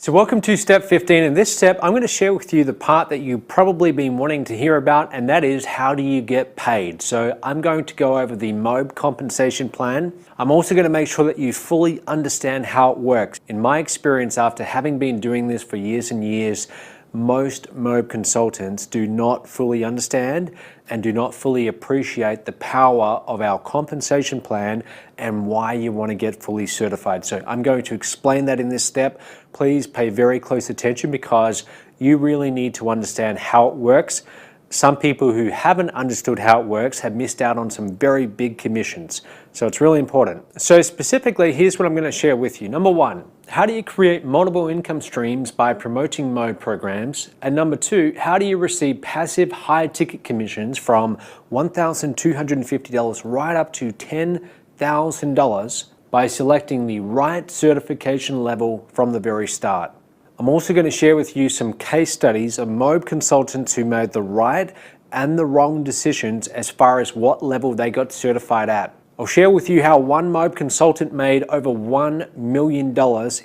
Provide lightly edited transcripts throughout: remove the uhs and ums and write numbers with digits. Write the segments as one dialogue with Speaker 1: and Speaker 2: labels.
Speaker 1: So welcome to step 15. In this step, I'm going to share with you the part that you've probably been wanting to hear about, and that is how do you get paid. So I'm going to go over the MOB compensation plan. I'm also going to make sure that you fully understand how it works. In my experience, after having been doing this for years and years, most MOB consultants do not fully understand and do not fully appreciate the power of our compensation plan and why you want to get fully certified. So I'm going to explain that in this step. Please pay very close attention because you really need to understand how it works. Some people who haven't understood how it works have missed out on some very big commissions. So it's really important. So specifically, here's what I'm going to share with you. Number one, how do you create multiple income streams by promoting MOB programs? And number two, how do you receive passive high ticket commissions from $1,250 right up to $10,000 by selecting the right certification level from the very start? I'm also going to share with you some case studies of MOB consultants who made the right and the wrong decisions as far as what level they got certified at. I'll share with you how one MOB consultant made over $1 million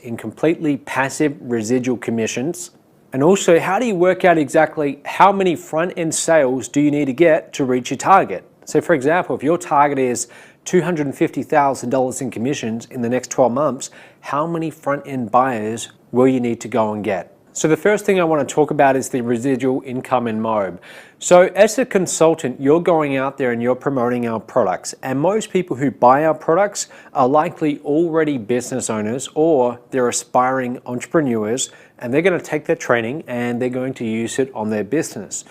Speaker 1: in completely passive residual commissions. And also, how do you work out exactly how many front-end sales do you need to get to reach your target? So for example, if your target is $250,000 in commissions in the next 12 months, how many front-end buyers will you need to go and get? So the first thing I want to talk about is the residual income in MOB. So as a consultant, you're going out there and you're promoting our products. And most people who buy our products are likely already business owners or they're aspiring entrepreneurs, and they're going to take that training and they're going to use it on their business.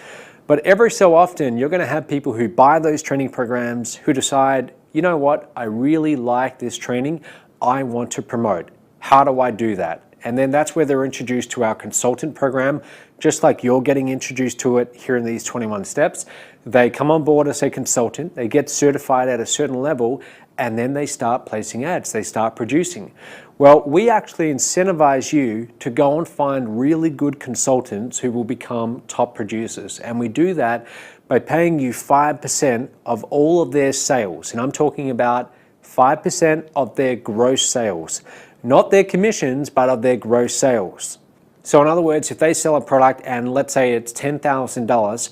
Speaker 1: But every so often, you're going to have people who buy those training programs who decide, you know what, I really like this training, I want to promote. How do I do that? And then that's where they're introduced to our consultant program, just like you're getting introduced to it here in these 21 steps. They come on board as a consultant, they get certified at a certain level, and then they start placing ads, they start producing. Well, we actually incentivize you to go and find really good consultants who will become top producers. And we do that by paying you 5% of all of their sales. And I'm talking about 5% of their gross sales. Not their commissions, but of their gross sales. So in other words, if they sell a product and let's say it's $10,000,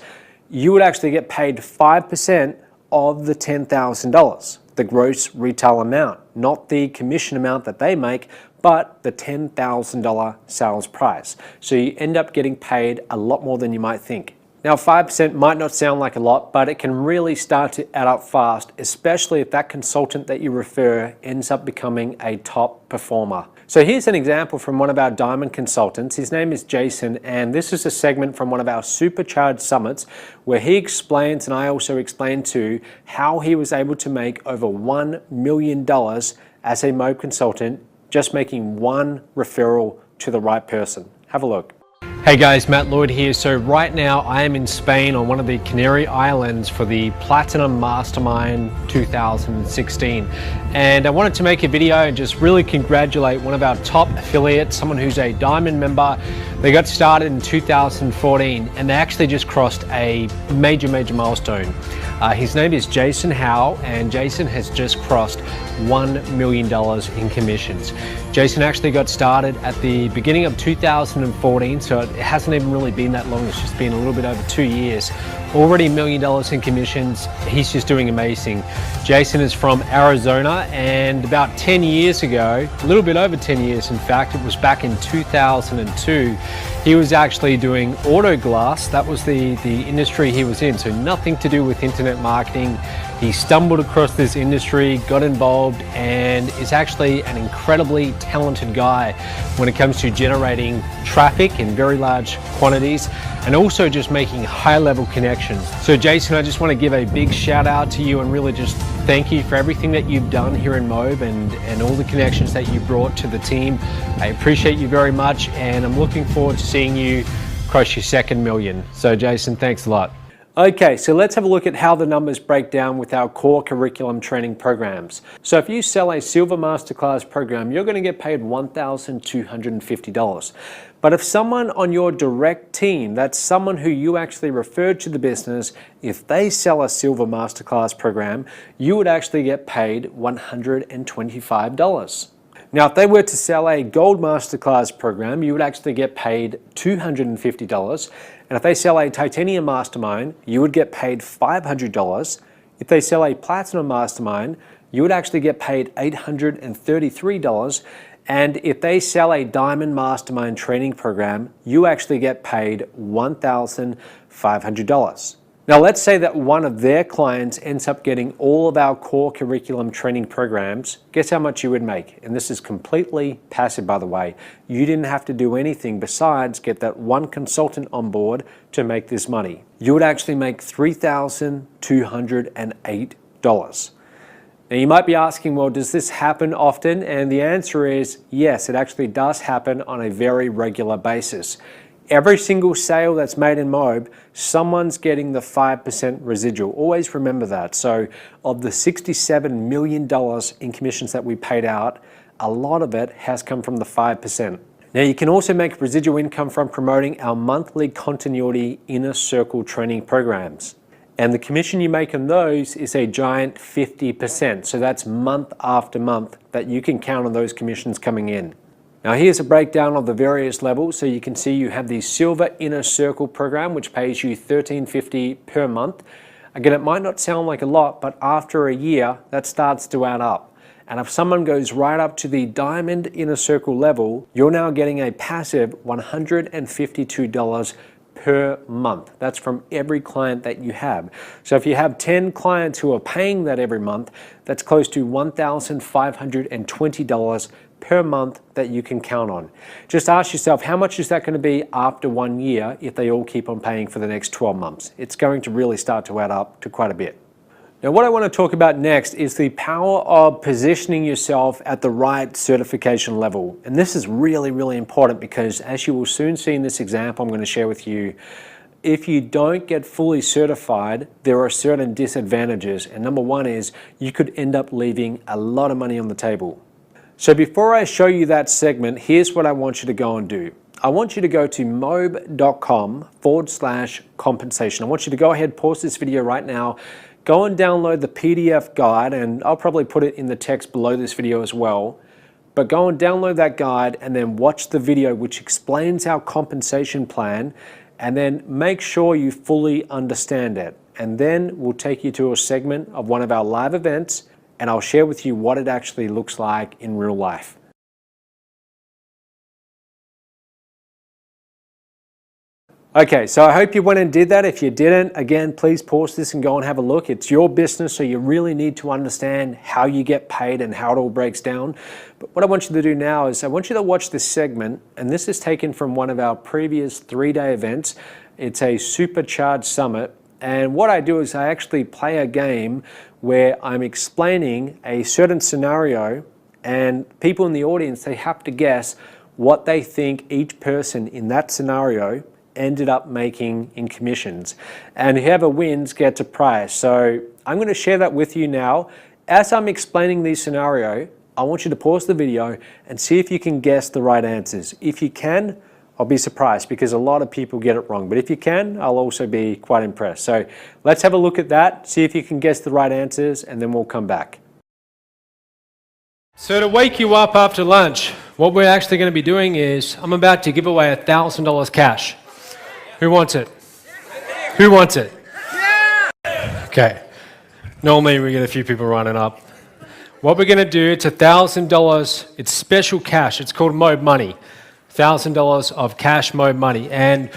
Speaker 1: you would actually get paid 5% of the $10,000, the gross retail amount, not the commission amount that they make, but the $10,000 sales price. So you end up getting paid a lot more than you might think. Now 5% might not sound like a lot, but it can really start to add up fast, especially if that consultant that you refer ends up becoming a top performer. So here's an example from one of our diamond consultants. His name is Jason, and this is a segment from one of our supercharged summits where he explains, and I also explain too, how he was able to make over $1 million as a MOB consultant, just making one referral to the right person. Have a look. Hey guys, Matt Lloyd here. So right now I am in Spain on one of the Canary Islands for the Platinum Mastermind 2016. And I wanted to make a video and just really congratulate one of our top affiliates, someone who's a diamond member. They got started in 2014 and they actually just crossed a major milestone. His name is Jason Howe, and Jason has just crossed $1 million in commissions. Jason actually got started at the beginning of 2014, so it hasn't even really been that long. It's just been a little bit over 2 years. Already $1 million in commissions. He's just doing amazing. Jason is from Arizona, and about 10 years ago, a little bit over 10 years in fact, it was back in 2002, he was actually doing auto glass. That was the industry he was in, so nothing to do with internet marketing. He stumbled across this industry, got involved, and is actually an incredibly talented guy when it comes to generating traffic in very large quantities and also just making high-level connections. So Jason, I just want to give a big shout out to you and really just thank you for everything that you've done here in MOB and all the connections that you brought to the team. I appreciate you very much, and I'm looking forward to seeing you cross your second million. So Jason, thanks a lot. Okay, so let's have a look at how the numbers break down with our core curriculum training programs. So if you sell a Silver Masterclass program, you're going to get paid $1,250. But if someone on your direct team, that's someone who you actually referred to the business, if they sell a Silver Masterclass program, you would actually get paid $125. Now, if they were to sell a gold masterclass program, you would actually get paid $250. And if they sell a titanium mastermind, you would get paid $500. If they sell a platinum mastermind, you would actually get paid $833. And if they sell a diamond mastermind training program, you actually get paid $1,500. Now, let's say that one of their clients ends up getting all of our core curriculum training programs. Guess how much you would make? And this is completely passive, by the way. You didn't have to do anything besides get that one consultant on board to make this money. You would actually make $3,208. Now, you might be asking, well, does this happen often? And the answer is yes, it actually does happen on a very regular basis. Every single sale that's made in Mobe, someone's getting the 5% residual. Always remember that. So of the $67 million in commissions that we paid out, a lot of it has come from the 5%. Now, you can also make residual income from promoting our monthly continuity inner circle training programs. And the commission you make on those is a giant 50%. So that's month after month that you can count on those commissions coming in. Now, here's a breakdown of the various levels. So you can see you have the Silver Inner Circle program, which pays you $13.50 per month. Again, it might not sound like a lot, but after a year, that starts to add up. And if someone goes right up to the Diamond Inner Circle level, you're now getting a passive $152 per month. That's from every client that you have. So if you have 10 clients who are paying that every month, that's close to $1,520 per month that you can count on. Just ask yourself, how much is that going to be after 1 year if they all keep on paying for the next 12 months? It's going to really start to add up to quite a bit. Now, what I want to talk about next is the power of positioning yourself at the right certification level. And this is really, really important because, as you will soon see in this example I'm going to share with you, if you don't get fully certified, there are certain disadvantages. And number one is you could end up leaving a lot of money on the table. So before I show you that segment, here's what I want you to go and do. I want you to go to mobe.com/compensation. I want you to go ahead, pause this video right now, go and download the PDF guide, and I'll probably put it in the text below this video as well. But go and download that guide and then watch the video which explains our compensation plan, and then make sure you fully understand it. And then we'll take you to a segment of one of our live events, and I'll share with you what it actually looks like in real life. Okay, so I hope you went and did that. If you didn't, again, please pause this and go and have a look. It's your business, so you really need to understand how you get paid and how it all breaks down. But what I want you to do now is I want you to watch this segment, and this is taken from one of our previous 3-day events. It's a supercharged summit, and what I do is I actually play a game where I'm explaining a certain scenario, and people in the audience, they have to guess what they think each person in that scenario ended up making in commissions. And whoever wins gets a prize. So I'm going to share that with you now. As I'm explaining the scenario, I want you to pause the video and see if you can guess the right answers. If you can, I'll be surprised because a lot of people get it wrong. But if you can, I'll also be quite impressed. So let's have a look at that, see if you can guess the right answers, and then we'll come back. So to wake you up after lunch, what we're actually going to be doing is I'm about to give away $1,000 cash. Who wants it? Who wants it? Okay. Normally we get a few people running up. What we're going to do, it's $1,000. It's special cash. It's called Mobe money. $1,000 of cash Mobe money. And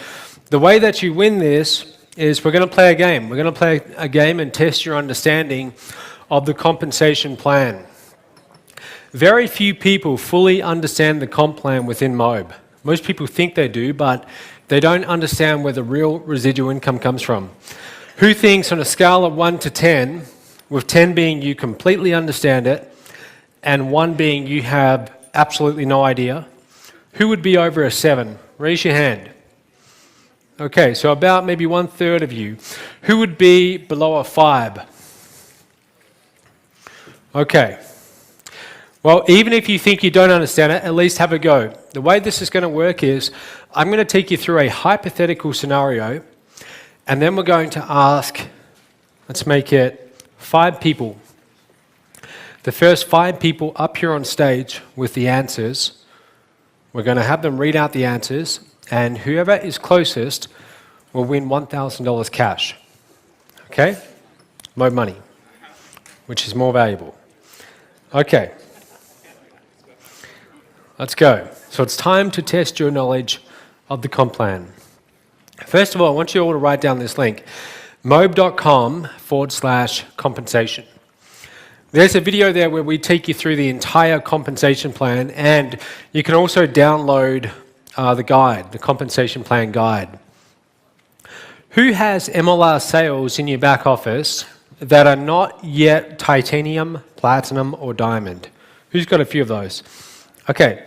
Speaker 1: the way that you win this is we're going to play a game. We're going to play a game and test your understanding of the compensation plan. Very few people fully understand the comp plan within Mobe. Most people think they do, but they don't understand where the real residual income comes from. Who thinks on a scale of 1 to 10, with 10 being you completely understand it, and 1 being you have absolutely no idea, who would be over a 7? Raise your hand. Okay, so about maybe 1/3 of you. Who would be below a 5? Okay. Well, even if you think you don't understand it, at least have a go. The way this is going to work is I'm going to take you through a hypothetical scenario, and then we're going to ask, let's make it 5 people. The first 5 people up here on stage with the answers, we're going to have them read out the answers, and whoever is closest will win $1,000 cash. Okay? Mob money, which is more valuable. Okay. Let's go. So it's time to test your knowledge of the comp plan. First of all, I want you all to write down this link, mob.com/compensation. There's a video there where we take you through the entire compensation plan, and you can also download the guide, the compensation plan guide. Who has MLR sales in your back office that are not yet titanium, platinum, or diamond? Who's got a few of those? Okay.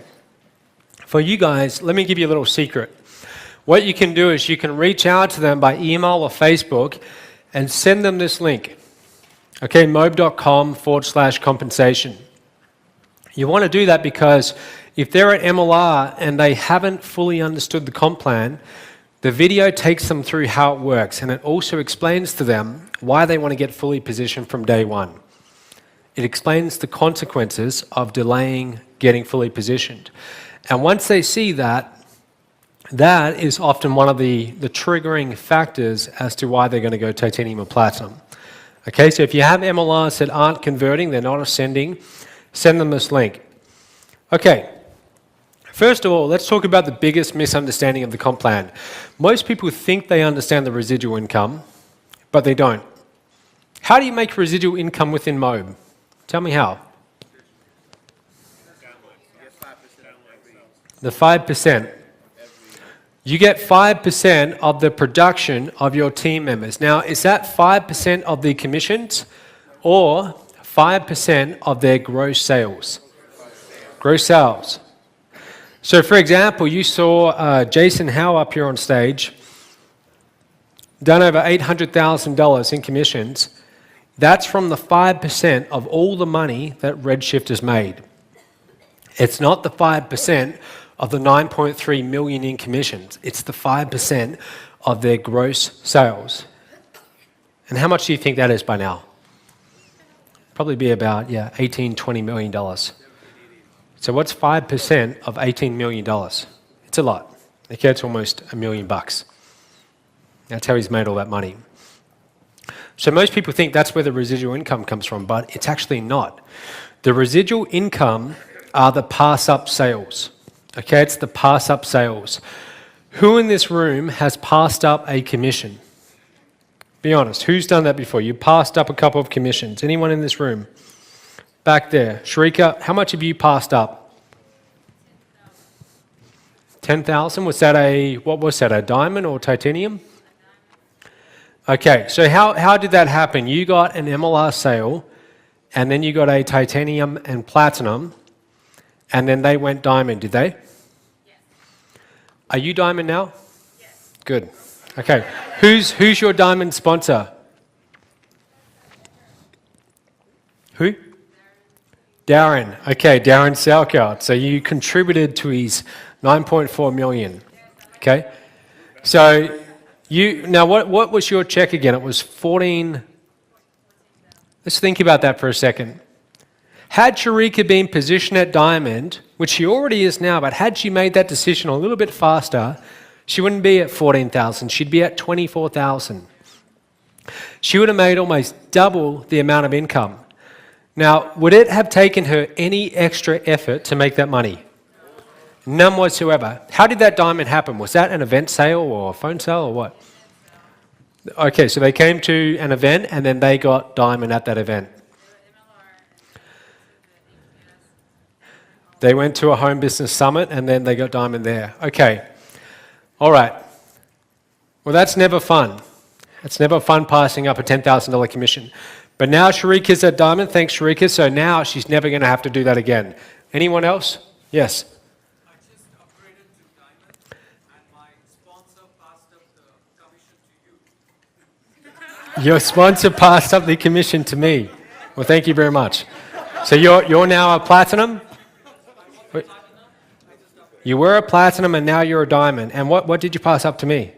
Speaker 1: For you guys, let me give you a little secret. What you can do is you can reach out to them by email or Facebook and send them this link. Okay, mob.com/compensation. You want to do that because if they're at MLR and they haven't fully understood the comp plan, the video takes them through how it works, and it also explains to them why they want to get fully positioned from day one. It explains the consequences of delaying getting fully positioned. And once they see that, that is often one of the triggering factors as to why they're going to go titanium or platinum. Okay, so if you have MLRs that aren't converting, they're not ascending, send them this link. Okay, first of all, let's talk about the biggest misunderstanding of the comp plan. Most people think they understand the residual income, but they don't. How do you make residual income within MOB? Tell me how. The 5%. You get 5% of the production of your team members. Now, is that 5% of the commissions or 5% of their gross sales? Gross sales. So, for example, you saw Jason Howe up here on stage, done over $800,000 in commissions. That's from the 5% of all the money that Redshift has made. It's not the 5% of the 9.3 million in commissions. It's the 5% of their gross sales. And how much do you think that is by now? Probably be about, $18, $20 million. So what's 5% of $18 million? It's a lot. Okay, it's almost $1 million bucks. That's how he's made all that money. So most people think that's where the residual income comes from, but it's actually not. The residual income are the pass-up sales. Okay, it's the pass-up sales. Who in this room has passed up a commission? Be honest, who's done that before? You passed up a couple of commissions. Anyone in this room? Back there. Sharika, how much have you passed up? 10,000? Was that what was that, a diamond or titanium? Okay, so how did that happen? You got an MLR sale, and then you got a titanium and platinum, and then they went diamond, did they? Yes. Are you diamond now? Yes. Good. Okay. Who's your diamond sponsor? Who? Darren. Okay, Darren Salkout. So you contributed to his 9.4 million. Okay. So now what was your check again? It was 14. Let's think about that for a second. Had Sharika been positioned at diamond, which she already is now, but had she made that decision a little bit faster, she wouldn't be at 14,000, she'd be at 24,000. She would have made almost double the amount of income. Now, would it have taken her any extra effort to make that money? None whatsoever. How did that diamond happen? Was that an event sale or a phone sale or what? Okay, so they came to an event and then they got diamond at that event. They went to a home business summit and then they got diamond there. Okay. All right. Well, that's never fun. It's never fun passing up a $10,000 commission. But now Sharika's at diamond. Thanks, Sharika. So now she's never going to have to do that again. Anyone else? Yes.
Speaker 2: I just upgraded to diamond and my sponsor passed up the commission to you.
Speaker 1: Your sponsor passed up the commission to me. Well, thank you very much. So you're now a platinum? You were a platinum and now you're a diamond. And what did you pass up to me?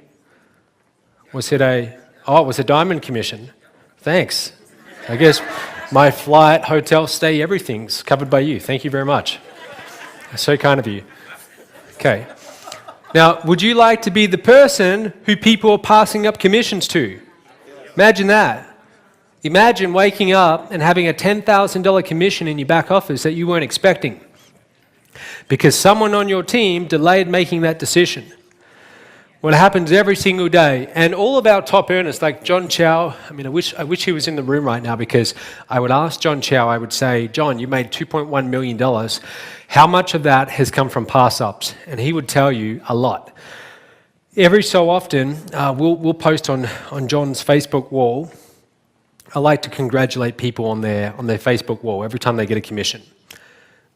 Speaker 1: Was it it was a diamond commission. Thanks. I guess My flight, hotel stay, everything's covered by you. Thank you very much. So kind of you. Okay. Now, would you like to be the person who people are passing up commissions to? Imagine that. Imagine waking up and having a $10,000 commission in your back office that you weren't expecting because someone on your team delayed making that decision. Well, it happens every single day. And all of our top earners, like John Chow, I mean, I wish he was in the room right now because I would ask John Chow, I would say, John, you made $2.1 million. How much of that has come from pass-ups? And he would tell you a lot. Every so often, we'll post on John's Facebook wall. I like to congratulate people on their Facebook wall every time they get a commission.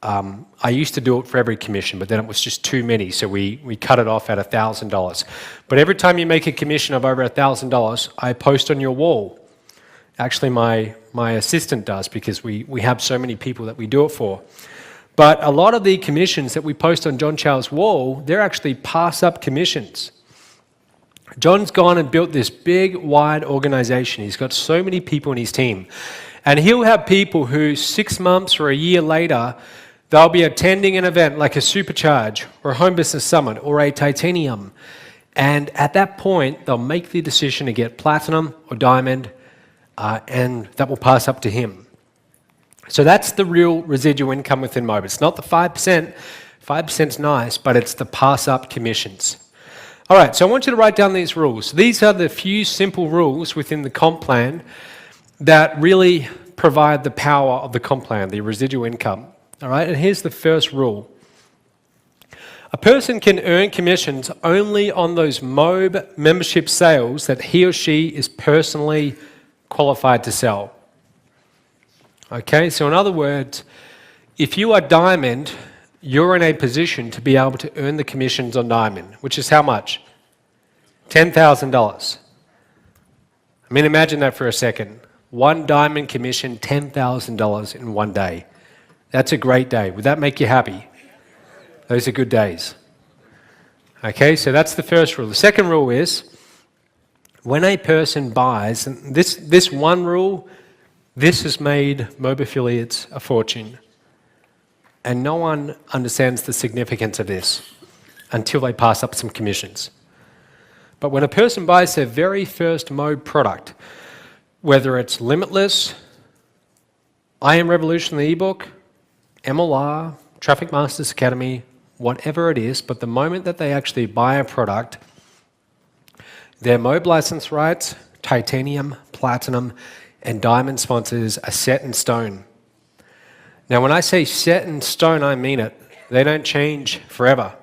Speaker 1: I used to do it for every commission, but then it was just too many, so we cut it off at $1,000. But every time you make a commission of over $1,000, I post on your wall. Actually, my assistant does because we have so many people that we do it for. But a lot of the commissions that we post on John Chow's wall, they're actually pass-up commissions. John's gone and built this big, wide organization. He's got so many people in his team. And he'll have people who 6 months or a year later, they'll be attending an event like a Supercharge or a Home Business Summit or a Titanium. And at that point, they'll make the decision to get Platinum or Diamond, and that will pass up to him. So that's the real residual income within Mob. It's not the 5%. 5%'s nice, but it's the pass-up commissions. All right, so I want you to write down these rules. These are the few simple rules within the comp plan that really provide the power of the comp plan, the residual income. All right, and here's the first rule. A person can earn commissions only on those MOB membership sales that he or she is personally qualified to sell. Okay, so in other words, if you are Diamond, you're in a position to be able to earn the commissions on Diamond, which is how much? $10,000. I mean, imagine that for a second. One Diamond commission, $10,000 in one day. That's a great day. Would that make you happy? Those are good days. Okay, so that's the first rule. The second rule is, when a person buys, and this one rule, this has made MOB affiliates a fortune. And no one understands the significance of this until they pass up some commissions. But when a person buys their very first MOB product, whether it's Limitless, I Am Revolution, the ebook, MLR, Traffic Masters Academy, whatever it is, but the moment that they actually buy a product, their MOB license rights, Titanium, Platinum, and Diamond sponsors are set in stone. Now, when I say set in stone, I mean it. They don't change forever.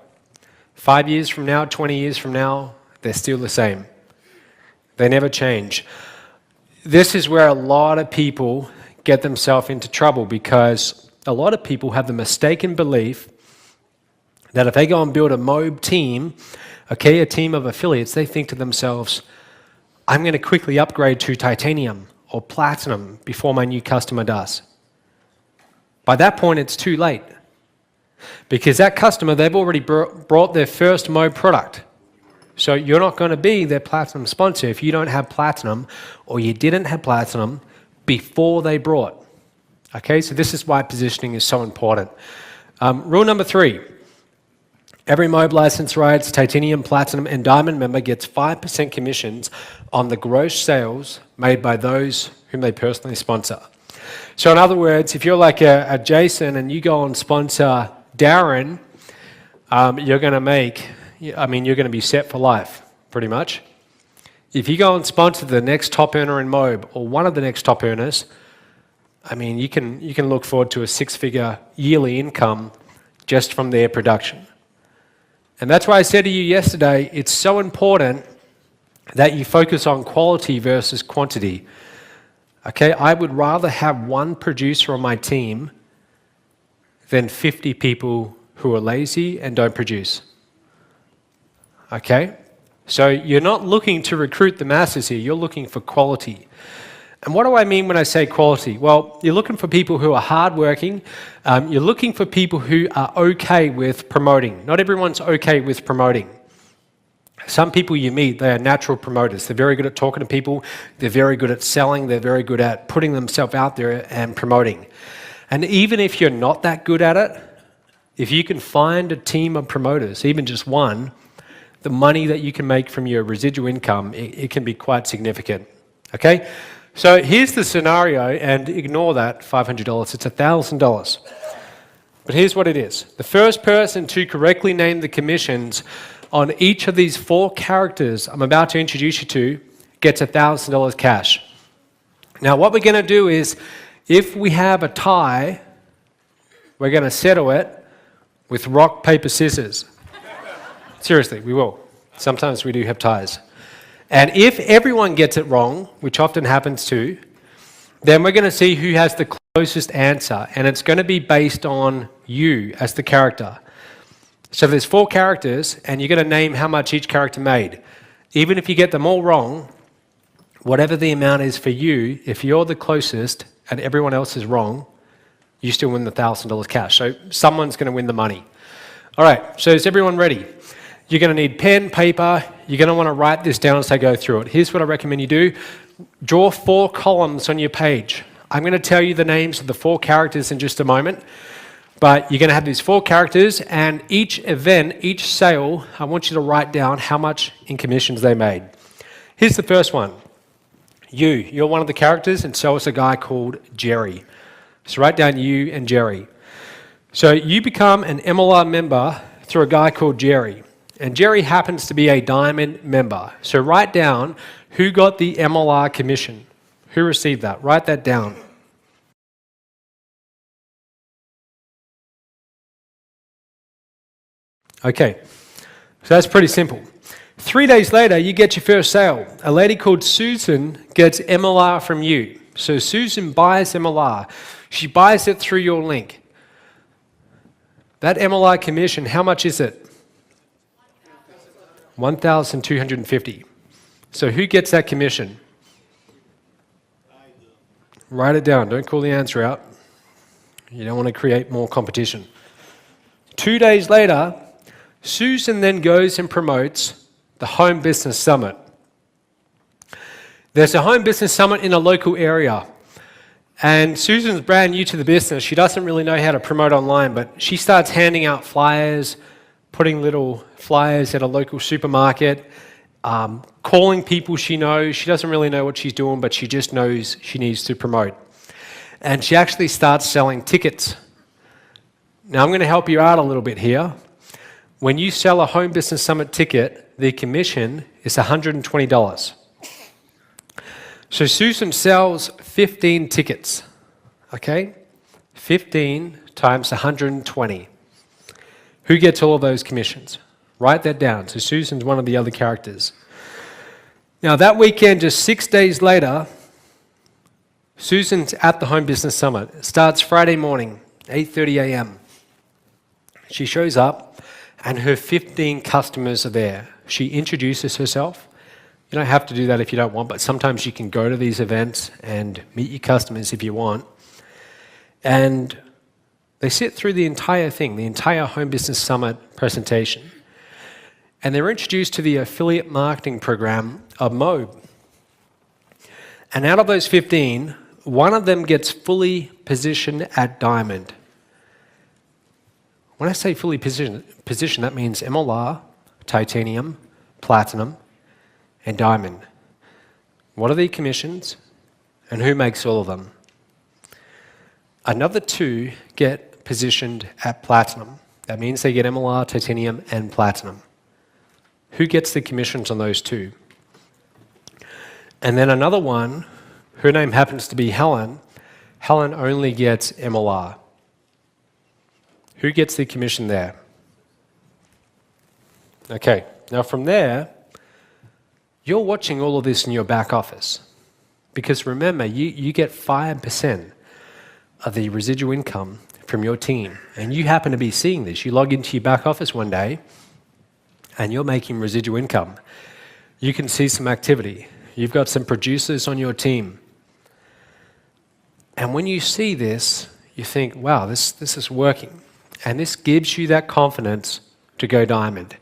Speaker 1: 5 years from now, 20 years from now, they're still the same. They never change. This is where a lot of people get themselves into trouble because a lot of people have the mistaken belief that if they go and build a MOB team, okay, a team of affiliates, they think to themselves, I'm going to quickly upgrade to Titanium or Platinum before my new customer does. By that point, it's too late because that customer, they've already brought their first MOB product. So you're not going to be their Platinum sponsor if you don't have Platinum or you didn't have Platinum before they brought. Okay, so this is why positioning is so important. Rule number 3, every MOB license rights, Titanium, Platinum, and Diamond member gets 5% commissions on the gross sales made by those whom they personally sponsor. So in other words, if you're like a Jason and you go and sponsor Darren, you're going to make, you're going to be set for life, pretty much. If you go and sponsor the next top earner in MOB or one of the next top earners, you can look forward to a 6-figure yearly income just from their production. And that's why I said to you yesterday, it's so important that you focus on quality versus quantity. Okay, I would rather have one producer on my team than 50 people who are lazy and don't produce. Okay, so you're not looking to recruit the masses here, you're looking for quality. And what do I mean when I say quality? Well, you're looking for people who are hardworking. You're looking for people who are okay with promoting. Not everyone's okay with promoting.
Speaker 3: Some people you meet, they are natural promoters. They're very good at talking to people. They're very good at selling. They're very good at putting themselves out there and promoting. And even if you're not that good at it, if you can find a team of promoters, even just one, the money that you can make from your residual income, it can be quite significant. Okay? So here's the scenario, and ignore that $500. It's $1,000. But here's what it is. The first person to correctly name the commissions on each of these 4 characters I'm about to introduce you to gets $1,000 cash. Now what we're going to do is, if we have a tie, we're going to settle it with rock, paper, scissors. Seriously, we will. Sometimes we do have ties. And if everyone gets it wrong, which often happens too, then we're going to see who has the closest answer, and it's going to be based on you as the character. So there's 4 characters, and you're going to name how much each character made. Even if you get them all wrong, whatever the amount is for you, if you're the closest and everyone else is wrong, you still win the $1,000 cash. So someone's going to win the money. All right, so is everyone ready? You're going to need pen, paper. You're going to want to write this down as I go through it. Here's what I recommend you do. Draw 4 columns on your page. I'm going to tell you the names of the 4 characters in just a moment. But you're going to have these 4 characters, and each event, each sale, I want you to write down how much in commissions they made. Here's the first one. You're one of the characters, and so is a guy called Jerry. So write down you and Jerry. So you become an MLR member through a guy called Jerry. And Jerry happens to be a diamond member. So write down who got the MLR commission. Who received that? Write that down. Okay, so that's pretty simple. 3 days later, you get your first sale. A lady called Susan gets MLR from you. So Susan buys MLR. She buys it through your link. That MLR commission, how much is it? $1,250. So who gets that commission? Write it down. Don't call the answer out. You don't want to create more competition. 2 days later, Susan then goes and promotes the Home Business Summit. There's a Home Business Summit in a local area. And Susan's brand new to the business. She doesn't really know how to promote online, but she starts handing out flyers, putting little flyers at a local supermarket, calling people she knows. She doesn't really know what she's doing, but she just knows she needs to promote. And she actually starts selling tickets. Now I'm going to help you out a little bit here. When you sell a Home Business Summit ticket, the commission is $120. So Susan sells 15 tickets, okay? 15 times 120. Who gets all of those commissions? Write that down. So Susan's one of the other characters. Now that weekend, just 6 days later, Susan's at the Home Business Summit. It starts Friday morning, 8:30 a.m. She shows up and her 15 customers are there. She introduces herself. You don't have to do that if you don't want, but sometimes you can go to these events and meet your customers if you want. And they sit through the entire thing, the entire Home Business Summit presentation. And they're introduced to the affiliate marketing program of Mobe. And out of those 15, one of them gets fully positioned at Diamond. When I say fully positioned, that means MLR, Titanium, Platinum, and Diamond. What are the commissions, and who makes all of them? Another 2 get positioned at Platinum. That means they get MLR, Titanium, and Platinum. Who gets the commissions on those 2? And then another one, her name happens to be Helen. Helen only gets MLR. Who gets the commission there? Okay, now from there, you're watching all of this in your back office. Because remember, you get 5% of the residual income from your team. And you happen to be seeing this. You log into your back office one day, and you're making residual income. You can see some activity. You've got some producers on your team. And when you see this, you think, wow, this is working. And this gives you that confidence to go Diamond.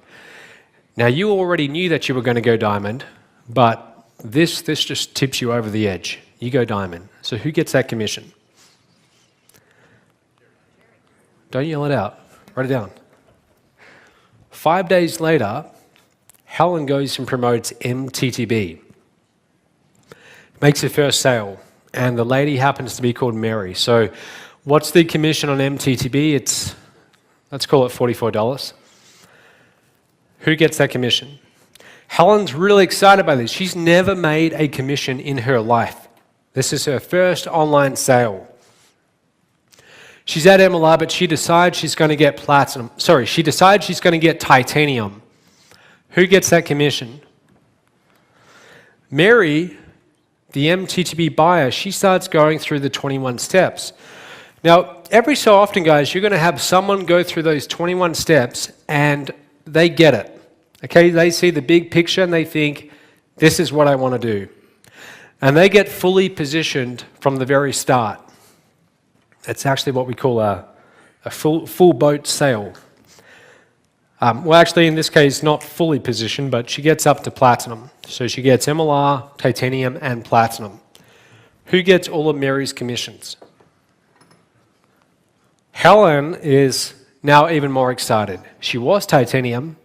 Speaker 3: Now, you already knew that you were going to go diamond, but this just tips you over the edge. You go diamond. So who gets that commission? Don't yell it out. Write it down. 5 days later, Helen goes and promotes MTTB. Makes her first sale, and the lady happens to be called Mary. So what's the commission on MTTB? Let's call it $44. Who gets that commission? Helen's really excited by this. She's never made a commission in her life. This is her first online sale. She's at MLR, but she decides she's going to get platinum. Sorry, she decides she's going to get titanium. Who gets that commission? Mary, the MTTB buyer, she starts going through the 21 steps. Now, every so often, guys, you're going to have someone go through those 21 steps and they get it. Okay, they see the big picture and they think, this is what I want to do. And they get fully positioned from the very start. It's actually what we call a full boat sale. Well, actually, in this case, not fully positioned, but she gets up to platinum. So she gets MLR, titanium, and platinum. Who gets all of Mary's commissions? Helen is now even more excited. She was titanium,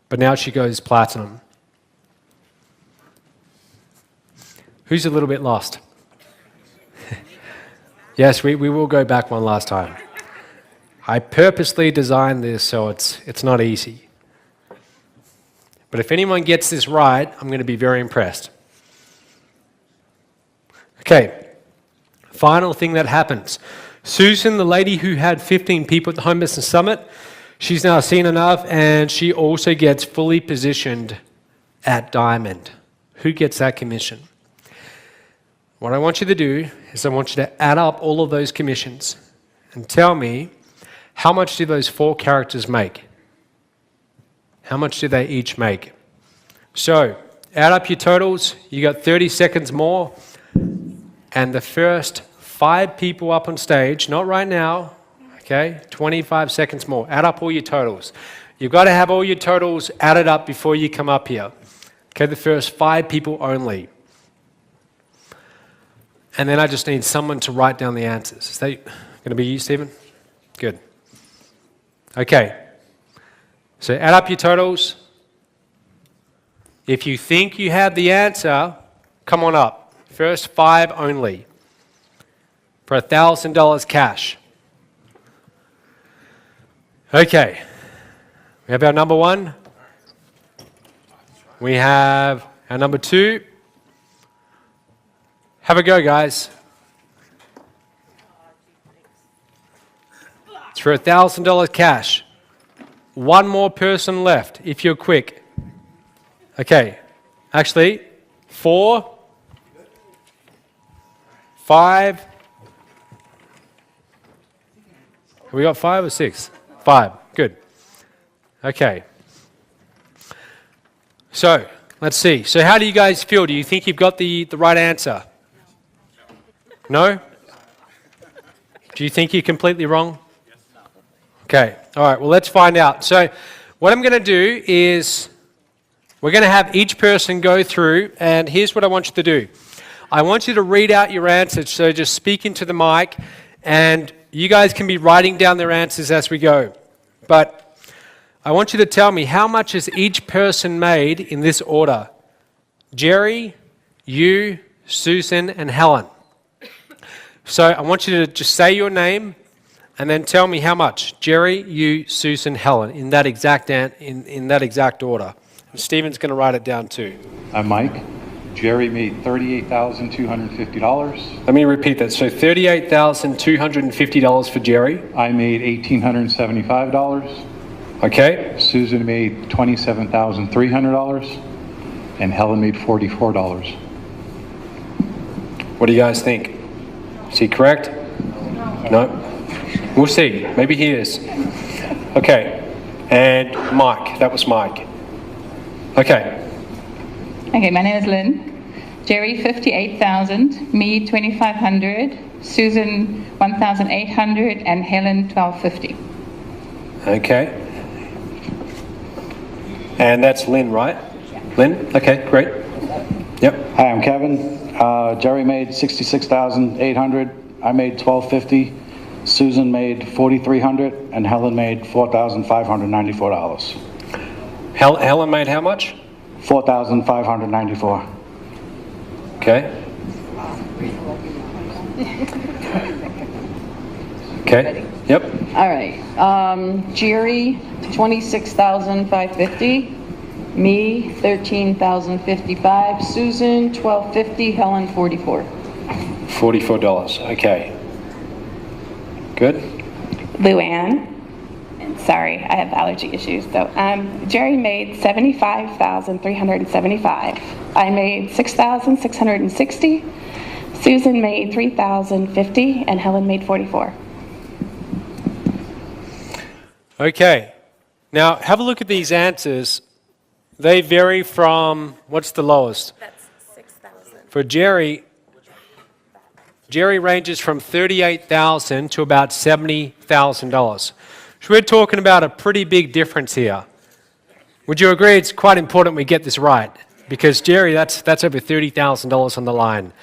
Speaker 3: but now she goes platinum. Who's a little bit lost? Yes, we will go back one last time. I purposely designed this so it's not easy. But if anyone gets this right, I'm going to be very impressed. Okay, final thing that happens. Susan, the lady who had 15 people at the Home Business Summit, she's now seen enough and she also gets fully positioned at Diamond. Who gets that commission? What I want you to do is I want you to add up all of those commissions and tell me, how much do those 4 characters make? How much do they each make? So, add up your totals. You got 30 seconds more. And the first 5 people up on stage, not right now, okay, 25 seconds more. Add up all your totals. You've got to have all your totals added up before you come up here. Okay, the first 5 people only. And then I just need someone to write down the answers. Is that going to be you, Stephen? Good. Okay. So add up your totals. If you think you have the answer, come on up. First 5 only. For $1,000 cash. Okay. We have our number 1. We have our number 2. Have a go, guys. It's for $1,000 cash. 1 more person left, if you're quick. Okay. Actually, 4, 5. Have we got 5 or 6? 5. Good. Okay. So, let's see. So how do you guys feel? Do you think you've got the right answer? No? Do you think you're completely wrong? Okay. All right. Well, let's find out. So what I'm going to do is we're going to have each person go through, and here's what I want you to do. I want you to read out your answers, so just speak into the mic, and you guys can be writing down their answers as we go. But I want you to tell me, how much has each person made in this order? Jerry, you, Susan, and Helen. So I want you to just say your name and then tell me how much. Jerry, you, Susan, Helen, in that exact order. And Stephen's going to write it down too.
Speaker 4: I'm Mike. Jerry made $38,250.
Speaker 3: Let me repeat that. So $38,250 for Jerry.
Speaker 4: I made $1,875.
Speaker 3: Okay.
Speaker 4: Susan made $27,300. And Helen made $44.
Speaker 3: What do you guys think? Is he correct? No? We'll see. Maybe he is. Okay. And Mike. That was Mike. Okay.
Speaker 5: Okay, my name is Lynn. Jerry, $58,000. Me, $2,500. Susan, $1,800. And Helen, $1,250.
Speaker 3: Okay. And that's Lynn, right? Lynn? Okay, great. Yep.
Speaker 6: Hi, I'm Kevin. Jerry made 66,800. I made 1,250. Susan made 4,300, and Helen made $4,594.
Speaker 3: Helen made how much?
Speaker 6: 4,594.
Speaker 3: Okay. Okay. Yep.
Speaker 7: All right. Jerry, 26,550. Me, 13,055. Susan, 1250. Helen, 44.
Speaker 3: $44. Okay. Good.
Speaker 8: Luann. Sorry, I have allergy issues. So Jerry made 75,375. I made 6,660. Susan made 3,050, and Helen made 44.
Speaker 3: Okay. Now, have a look at these answers. They vary from, what's the lowest?
Speaker 8: That's 6,000.
Speaker 3: For Jerry ranges from $38,000 to about $70,000. So we're talking about a pretty big difference here. Would you agree it's quite important we get this right? Because Jerry, that's over $30,000 on the line.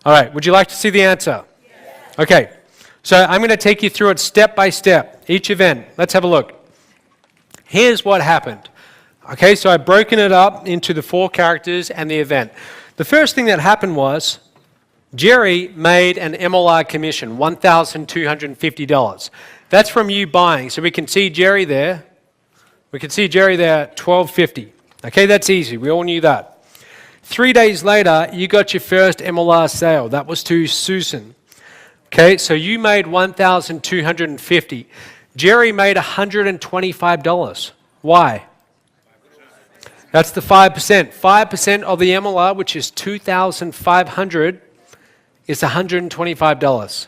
Speaker 3: All right, would you like to see the answer? Yes. Okay, so I'm going to take you through it step by step, each event. Let's have a look. Here's what happened. Okay, so I've broken it up into the 4 characters and the event. The first thing that happened was Jerry made an MLR commission, $1,250. That's from you buying. So we can see Jerry there. We can see Jerry there, $1,250. Okay, that's easy. We all knew that. 3 days later, you got your first MLR sale. That was to Susan. Okay, so you made $1,250. Jerry made $125. Why? That's the 5%. 5% of the MLR, which is $2,500, is $125.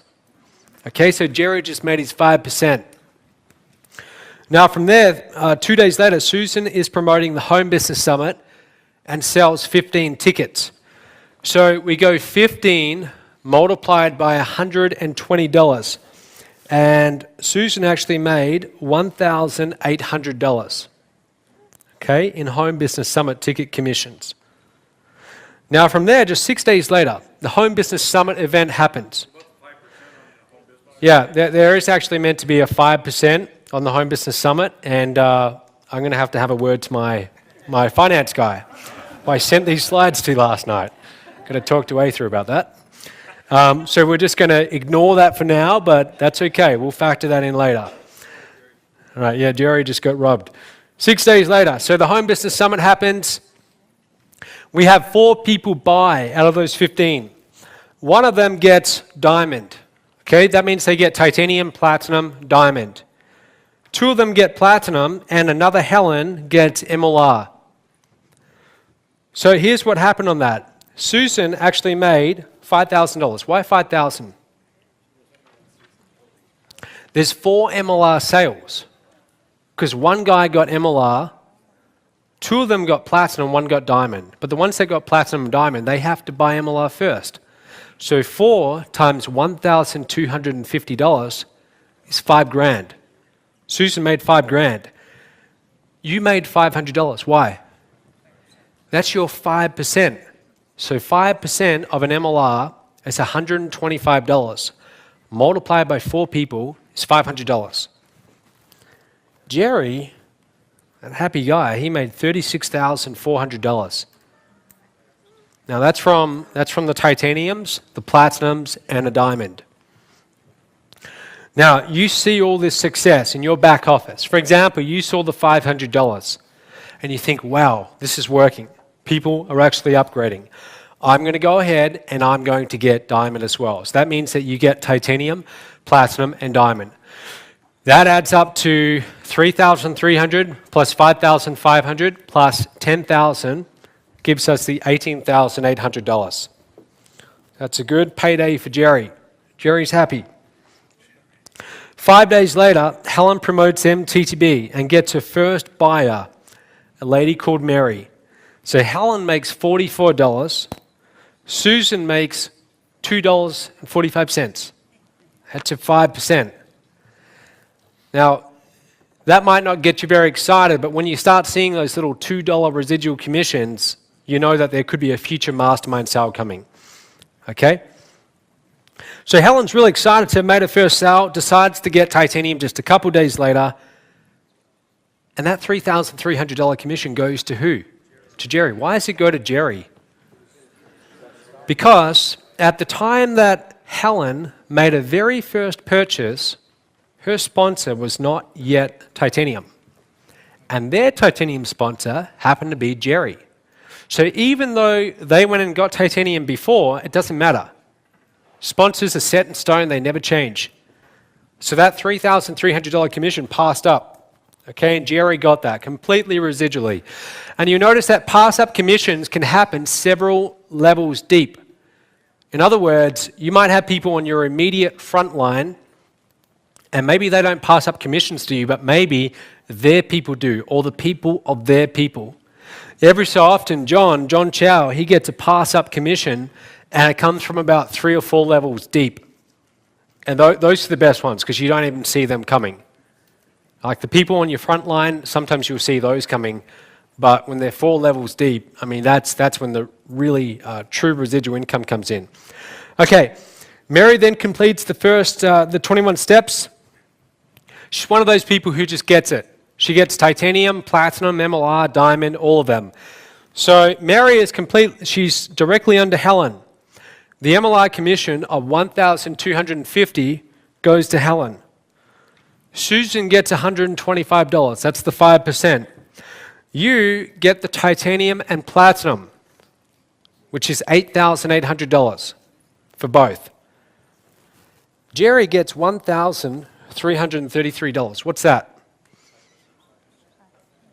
Speaker 3: Okay, so Jerry just made his 5%. Now from there, 2 days later, Susan is promoting the Home Business Summit and sells 15 tickets. So we go 15 multiplied by $120. And Susan actually made $1,800, okay, in Home Business Summit ticket commissions. Now from there, just 6 days later, the Home Business Summit event happens. Yeah, there is actually meant to be a 5% on the Home Business Summit, and I'm going to have a word to my finance guy, who I sent these slides to last night. Going to talk to Aether about that. So we're just going to ignore that for now, but that's okay. We'll factor that in later. All right, yeah, Jerry just got robbed. 6 days later, so the Home Business Summit happens. We have 4 people buy out of those 15. One of them gets diamond. Okay, that means they get titanium, platinum, diamond. 2 of them get platinum, and another Helen gets MLR. So here's what happened on that. Susan actually made $5,000. Why $5,000? There's 4 MLR sales. Because one guy got MLR, 2 of them got platinum, 1 got diamond. But the ones that got platinum and diamond, they have to buy MLR first. So 4 times $1,250 is $5,000. Susan made $5,000. You made $500. Why? That's your 5%. So 5% of an MLR is $125. Multiplied by 4 people is $500. Jerry, that happy guy, he made $36,400. Now that's from the titaniums, the platinums, and a diamond. Now you see all this success in your back office. For example, you saw the $500 and you think, wow, this is working. People are actually upgrading. I'm going to go ahead and I'm going to get diamond as well. So that means that you get titanium, platinum, and diamond. That adds up to $3,300 plus $5,500 plus $10,000 gives us the $18,800. That's a good payday for Jerry. Jerry's happy. 5 days later, Helen promotes MTTB and gets her first buyer, a lady called Mary. So Helen makes $44. Susan makes $2.45. That's a 5%. Now, That might not get you very excited, but when you start seeing those little $2 residual commissions, you know that there could be a future mastermind sale coming. Okay? So Helen's really excited to have made her first sale, decides to get titanium just a couple days later, and that $3,300 commission goes to who? To Jerry. Why does it go to Jerry? Because at the time that Helen made her very first purchase, her sponsor was not yet titanium. And their titanium sponsor happened to be Jerry. So even though they went and got titanium before, it doesn't matter. Sponsors are set in stone, they never change. So that $3,300 commission passed up. Okay, and Jerry got that completely residually. And you notice that pass-up commissions can happen several levels deep. In other words, you might have people on your immediate front line, and maybe they don't pass up commissions to you, but maybe their people do, or the people of their people. Every so often, John Chow, he gets a pass-up commission, and it comes from about 3 or 4 levels deep. And those are the best ones, because you don't even see them coming. Like the people on your front line, sometimes you'll see those coming, but when they're 4 levels deep, I mean, that's when the really true residual income comes in. Okay, Mary then completes the 21 steps. She's one of those people who just gets it. She gets titanium, platinum, MLR, diamond, all of them. So Mary is complete. She's directly under Helen. The MLR commission of $1,250 goes to Helen. Susan gets $125. That's the 5%. You get the titanium and platinum, which is $8,800 for both. Jerry gets $1,333. What's that?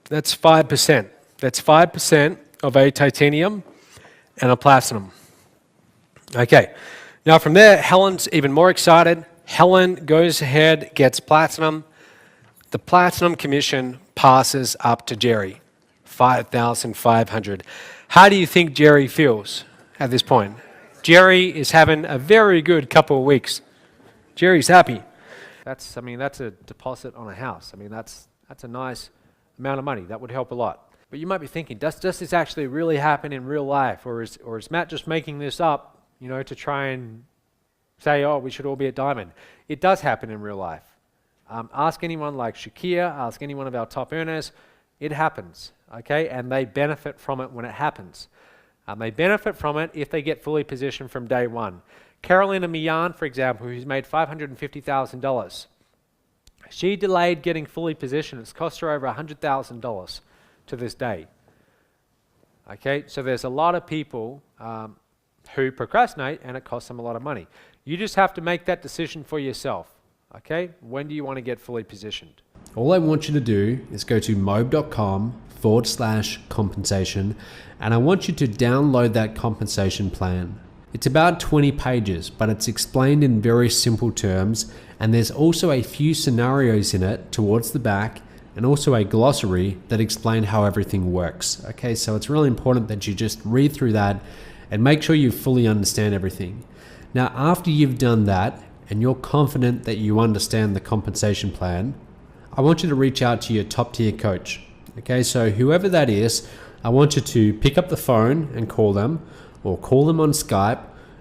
Speaker 3: That's 5%. That's 5% of a titanium and a platinum. Okay. Now from there, Helen's even more excited. Helen goes ahead, gets platinum. The platinum commission passes up to Jerry, $5,500. How do you think Jerry feels at this point? Jerry is having a very good couple of weeks. Jerry's happy. That's a deposit on a house. I mean, that's a nice amount of money. That would help a lot. But you might be thinking, does this actually really happen in real life? Or is Matt just making this up, to try and say, oh, we should all be at Diamond? It does happen in real life. Ask anyone like Shakir, ask any one of our top earners. It happens, okay? And they benefit from it when it happens. They benefit from it if they get fully positioned from day one. Carolina Millan, for example, who's made $550,000. She delayed getting fully positioned. It's cost her over $100,000 to this day. Okay, so there's a lot of people who procrastinate, and it costs them a lot of money. You just have to make that decision for yourself. Okay, when do you want to get fully positioned?
Speaker 1: All I want you to do is go to mob.com/compensation, and I want you to download that compensation plan. It's about 20 pages, but it's explained in very simple terms, and there's also a few scenarios in it towards the back, and also a glossary that explain how everything works. Okay, so it's really important that you just read through that and make sure you fully understand everything. Now, after you've done that, and you're confident that you understand the compensation plan, I want you to reach out to your top tier coach. Okay, so whoever that is, I want you to pick up the phone and call them, or call them on Skype,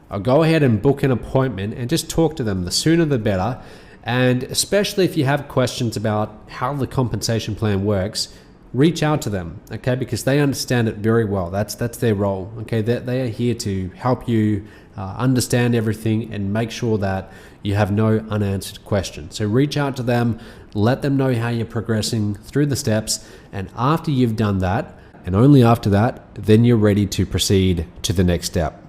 Speaker 1: or go ahead and book an appointment and just talk to them. The sooner the better. And especially if you have questions about how the compensation plan works, reach out to them, okay? Because they understand it very well. That's their role, okay? They are here to help you understand everything and make sure that you have no unanswered questions. So reach out to them, let them know how you're progressing through the steps, and after you've done that, and only after that, then you're ready to proceed to the next step.